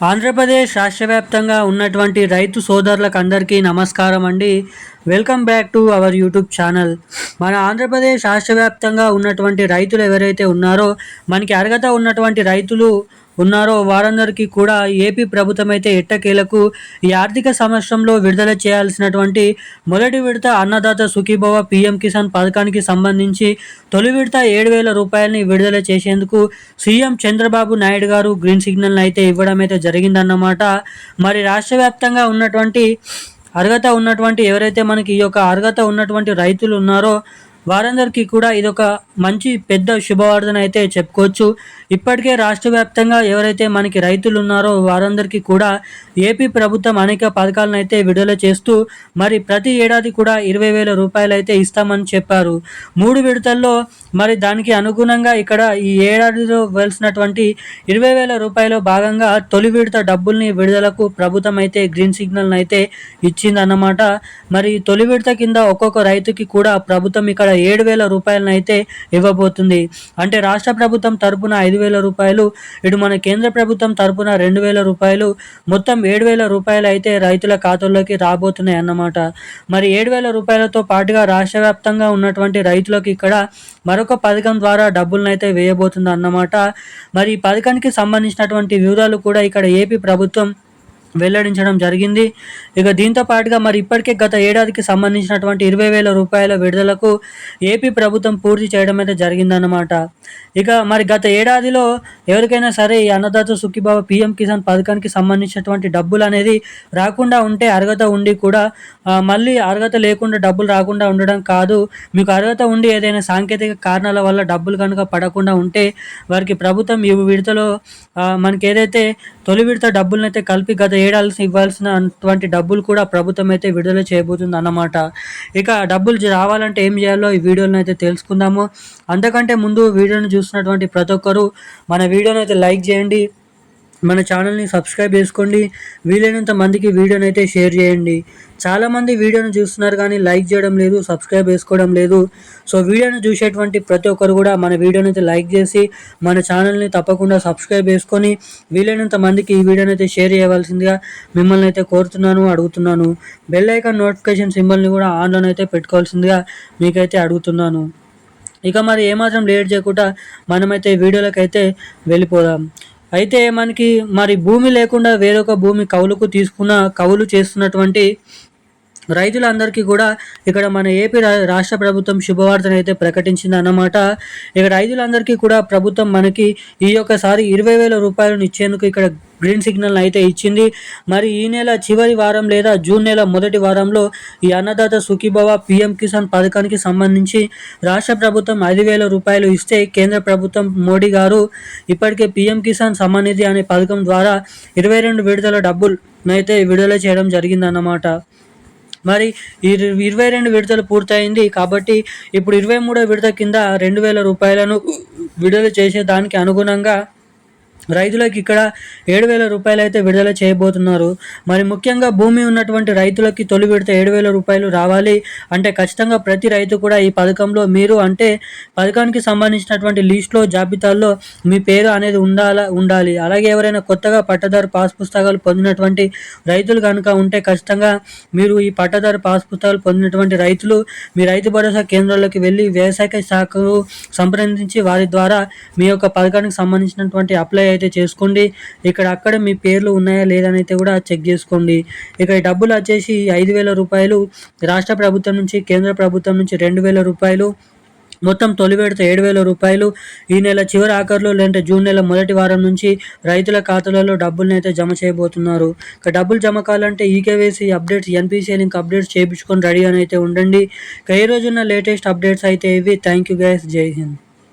ఆంధ్రప్రదేశ్ రాష్ట్ర వ్యాప్తంగా ఉన్నటువంటి రైతు సోదరులకు అందరికీ నమస్కారం అండి. Welcome back to our YouTube channel. మన ఆంధ్రప్రదేశ్ రాష్ట్ర వ్యాప్తంగా ఉన్నటువంటి రైతులు ఎవరైతే ఉన్నారో, మనకి అర్హత ఉన్నటువంటి రైతులు ఉన్నారో వారందరికీ కూడా ఏపీ ప్రభుత్వం అయితే ఎట్టకేలకు ఈ ఆర్థిక సంవత్సరంలో విడుదల చేయాల్సినటువంటి మొదటి విడత అన్నదాత సుఖీభవ పీఎం కిసాన్ పథకానికి సంబంధించి తొలి విడత 7,000 రూపాయలని విడుదల చేసేందుకు సీఎం చంద్రబాబు నాయుడు గారు గ్రీన్ సిగ్నల్ అయితే ఇవ్వడం అయితే జరిగిందన్నమాట. మరి రాష్ట్ర వ్యాప్తంగా ఉన్నటువంటి అర్హత ఉన్నటువంటి ఎవరైతే మనకి ఈ యొక్క అర్హత ఉన్నటువంటి రైతులు ఉన్నారో వారందరికీ కూడా ఇదొక మంచి పెద్ద శుభవార్తను అయితే చెప్పుకోవచ్చు. ఇప్పటికే రాష్ట్ర వ్యాప్తంగా ఎవరైతే మనకి రైతులు ఉన్నారో వారందరికీ కూడా ఏపీ ప్రభుత్వం అనేక పథకాలను అయితే విడుదల చేస్తూ మరి ప్రతి ఏడాది కూడా 20,000 రూపాయలు అయితే ఇస్తామని చెప్పారు. 3 విడతల్లో మరి దానికి అనుగుణంగా ఇక్కడ ఈ ఏడాదిలో ఇవ్వాల్సినటువంటి 20,000 రూపాయలు భాగంగా తొలి విడత డబ్బుల్ని విడుదలకు ప్రభుత్వం అయితే గ్రీన్ సిగ్నల్ అయితే ఇచ్చిందన్నమాట. మరి తొలి విడత కింద ఒక్కొక్క రైతుకి కూడా ప్రభుత్వం ఇక్కడ 7,000 రూపాయలను అయితే ఇవ్వబోతుంది. అంటే రాష్ట్ర ప్రభుత్వం తరపున 5,000 రూపాయలు, ఇటు మన కేంద్ర ప్రభుత్వం తరపున 2,000 రూపాయలు, మొత్తం 7,000 రూపాయలు అయితే రైతుల ఖాతాల్లోకి రాబోతున్నాయి అన్నమాట. మరి 7,000 రూపాయలతో పాటుగా రాష్ట్ర వ్యాప్తంగా ఉన్నటువంటి రైతులకు ఇక్కడ మరొక పథకం ద్వారా డబ్బులను అయితే వేయబోతుంది అన్నమాట. మరి ఈ పథకానికి సంబంధించినటువంటి వివరాలు కూడా ఇక్కడ ఏపీ ప్రభుత్వం వెల్లడించడం జరిగింది. ఇక దీంతో పాటుగా మరి ఇప్పటికే గత ఏడాదికి సంబంధించినటువంటి 20,000 రూపాయల విడుదలకు ఏపీ ప్రభుత్వం పూర్తి చేయడం అయితే జరిగిందన్నమాట. ఇక మరి గత ఏడాదిలో ఎవరికైనా సరే ఈ అన్నదాత సుఖీభావ పీఎం కిసాన్ పథకానికి సంబంధించినటువంటి డబ్బులు అనేది రాకుండా ఉంటే అర్హత ఉండి కూడా మళ్ళీ అర్హత లేకుండా డబ్బులు రాకుండా ఉండడం కాదు, మీకు అర్హత ఉండి ఏదైనా సాంకేతిక కారణాల వల్ల డబ్బులు కనుక పడకుండా ఉంటే వారికి ప్రభుత్వం ఈ విడతలో మనకి ఏదైతే తొలి విడత డబ్బులను అయితే కలిపి గత ఏడాది ఇవ్వాల్సినటువంటి డబ్బులు కూడా ప్రభుత్వం అయితే విడుదల చేయబోతుంది అన్నమాట. ఇక డబ్బులు రావాలంటే ఏం చేయాలో ఈ వీడియోలో అయితే తెలుసుకుందాము. అంతకంటే ముందు వీడియోని చూస్తున్నటువంటి ప్రతి ఒక్కరూ మన వీడియోని అయితే లైక్ చేయండి, మన ఛానల్ని సబ్స్క్రైబ్ చేసుకోండి, వీలైనంత మందికి వీడియోని అయితే షేర్ చేయండి. చాలామంది వీడియోని చూస్తున్నారు కానీ లైక్ చేయడం లేదు, సబ్స్క్రైబ్ చేసుకోవడం లేదు. సో వీడియోని చూసేటువంటి ప్రతి ఒక్కరు కూడా మన వీడియోని అయితే లైక్ చేసి మన ఛానల్ని తప్పకుండా సబ్స్క్రైబ్ చేసుకొని వీలైనంత మందికి ఈ వీడియోని అయితే షేర్ చేయవలసిందిగా మిమ్మల్ని అయితే కోరుతున్నాను, అడుగుతున్నాను. బెల్ ఐకాన్ నోటిఫికేషన్ సింబల్ని కూడా ఆన్లోనే అయితే పెట్టుకోవాల్సిందిగా మీకైతే అడుగుతున్నాను. ఇక మరి ఏమాత్రం లేట్ చేయకుండా మనమైతే వీడియోలోకి అయితే వెళ్ళిపోదాం. అయితే మనకి మరి భూమి లేకుండా వేరొక భూమి కౌలు చేస్తున్నటువంటి రైతులందరికీ కూడా ఇక్కడ మన ఏపీ రాష్ట్ర ప్రభుత్వం శుభవార్తను అయితే ప్రకటించింది అన్నమాట. ఇక రైతులందరికీ కూడా ప్రభుత్వం మనకి ఈ యొక్కసారి 20,000 రూపాయలను ఇచ్చేందుకు ఇక్కడ గ్రీన్ సిగ్నల్ అయితే ఇచ్చింది. మరి ఈ నెల చివరి వారం లేదా జూన్ నెల మొదటి వారంలో ఈ అన్నదాత సుఖీభవ పీఎం కిసాన్ పథకానికి సంబంధించి రాష్ట్ర ప్రభుత్వం 5,000 రూపాయలు ఇస్తే కేంద్ర ప్రభుత్వం మోడీ గారు ఇప్పటికే పీఎం కిసాన్ సమ్మానిధి అనే పథకం ద్వారా 22 విడతల డబ్బులనైతే విడుదల చేయడం జరిగిందన్నమాట. మరి ఈ 22 విడతలు పూర్తయింది కాబట్టి ఇప్పుడు 23వ విడత కింద 2,000 రూపాయలను విడుదల చేసేదానికి అనుగుణంగా రైతులకు ఇక్కడ 7,000 రూపాయలు అయితే విడుదల చేయబోతున్నారు. మరి ముఖ్యంగా భూమి ఉన్నటువంటి రైతులకి తొలి విడత 7,000 రూపాయలు రావాలి అంటే ఖచ్చితంగా ప్రతి రైతు కూడా ఈ పథకంలో మీరు అంటే పథకానికి సంబంధించినటువంటి లిస్టులో జాబితాల్లో మీ పేరు అనేది ఉండాలి. అలాగే ఎవరైనా కొత్తగా పట్టదారు పాస్ పుస్తకాలు పొందినటువంటి రైతులు కనుక ఉంటే ఖచ్చితంగా మీరు ఈ పట్టదారు పాస్ పుస్తకాలు పొందినటువంటి రైతులు మీ రైతు భరోసా కేంద్రాల్లోకి వెళ్ళి వ్యవసాయ శాఖను సంప్రదించి వారి ద్వారా మీ యొక్క పథకానికి సంబంధించినటువంటి అప్లై అయితే చేసుకోండి. అక్కడ మీ పేర్లు ఉన్నాయా లేదని అయితే కూడా చెక్ చేసుకోండి. ఇక ఈ డబ్బులు వచ్చేసి 5,000 రూపాయలు రాష్ట్ర ప్రభుత్వం నుంచి, కేంద్ర ప్రభుత్వం నుంచి 2,000 రూపాయలు, మొత్తం తొలి విడత 7,000 రూపాయలు ఈ నెల చివరి ఆఖరిలో లేదంటే జూన్ నెల మొదటి వారం నుంచి రైతుల ఖాతాలలో డబ్బులను అయితే జమ చేయబోతున్నారు. ఇక డబ్బులు జమ కావాలంటే eKYC updates, NPCI link updates చేయించుకొని రెడీ అని అయితే ఉండండి. ఇక ఈ రోజున్న లేటెస్ట్ అప్డేట్స్ అయితే ఇవి. థ్యాంక్ యూ గైస్, జై హింద్.